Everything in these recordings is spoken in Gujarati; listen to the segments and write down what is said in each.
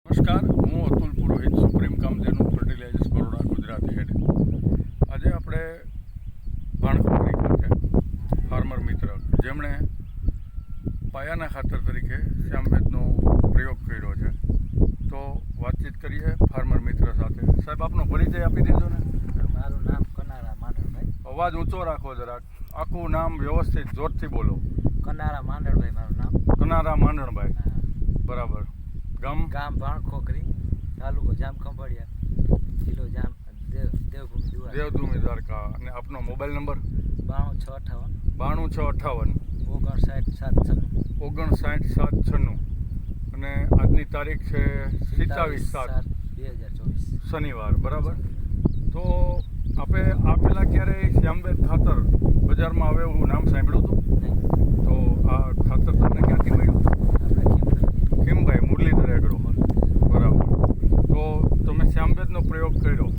નમસ્કાર, હું અતુલ પુરોહિત, સુપ્રીમ કામધેનુ ફર્ટિલાઇઝર્સ બરોડા ગુજરાતી હેડ. આજે આપણે ભાણખોખરી ખાતે ફાર્મર મિત્ર જેમણે પાયાના ખાતર તરીકે શ્યામવેદનો પ્રયોગ કર્યો છે, તો વાતચીત કરીએ ફાર્મર મિત્ર સાથે. સાહેબ, આપનો પરિચય આપી દેજો ને. મારું નામ કનારા માંડળભાઈ. અવાજ ઊંચો રાખો જરાક, આખું નામ વ્યવસ્થિત જોરથી બોલો. કનારા માંડળભાઈ મારું નામ. કનારા માંડણભાઈ, બરાબર. ગામ ભાણખોખરી, તાલુકો જામ ખંભાળિયા, જિલ્લો જામ દેવભૂમિ દ્વારકા. દેવભૂમિ દ્વારકા. અને આપનો મોબાઈલ નંબર 92 92 658 59 796. અને આજની તારીખ છે 27/7/2024 શનિવાર, બરાબર. તો આ પહેલાં ક્યારેય શ્યામવેદ ખાતર બજારમાં આવે એવું નામ સાંભળ્યું હતું? નહીં. તો આ ખાતર તમને ક્યાંથી મળ્યું? આપણે કેમભાઈ મુરલીધર એગ્રો, બરાબર. તો તમે શ્યામવેદનો પ્રયોગ કર્યો,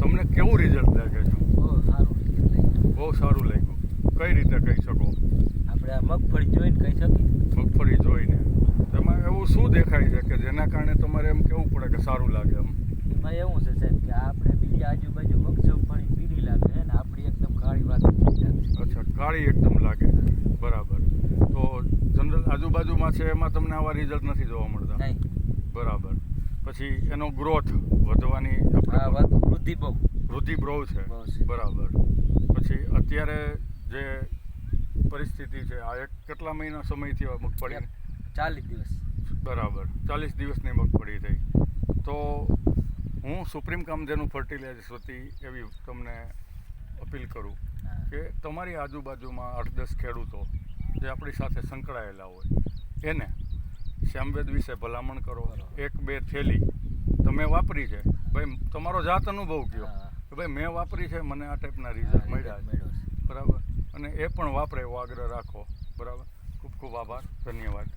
તમને કેવું રિઝલ્ટ લાગે છે? બહુ સારું બહુ સારું લાગ્યું. લાગ્યું. કઈ રીતે કહી શકો? આપણે આ મગફળી જોઈને કહી શકીએ. મગફળી જોઈને તેમાં એવું શું દેખાય છે કે જેના કારણે તમારે એમ કેવું પડે કે સારું લાગે? એમ એમાં એવું છે સાહેબ કે આપણે બીજી આજુબાજુ મગફળી પીળી લાગે છે ને આપણી એકદમ કાળી વાત લાગે. અચ્છા, કાળી એકદમ લાગે, બરાબર. તો જનરલ આજુબાજુમાં છે એમાં તમને આવા રિઝલ્ટ નથી જોવા મળતા? નહીં. બરાબર. પછી એનો ગ્રોથ વધવાની આ વાત વૃદ્ધિ બહુ બહુ છે, બહુ છે. બરાબર. પછી અત્યારે જે પરિસ્થિતિ છે, આ કેટલા મહિના સમયથી મગફળી? 40 દિવસ. બરાબર, 40 દિવસની મગફળી થઈ. તો હું સુપ્રીમ કામધેનુ ફર્ટિલાઇઝર્સ વતી એવી તમને અપીલ કરું કે તમારી આજુબાજુમાં 8-10 ખેડૂતો જે આપણી સાથે સંકળાયેલા હોય એને શ્યામવેદ વિશે ભલામણ કરો. 1-2 થેલી તમે વાપરી છે, ભાઈ તમારો જાત અનુભવ કયો કે ભાઈ મેં વાપરી છે, મને આ ટાઈપના રિઝલ્ટ મળ્યા છે, બરાબર. અને એ પણ વાપરે એવો આગ્રહ રાખો, બરાબર. ખૂબ ખૂબ આભાર, ધન્યવાદ.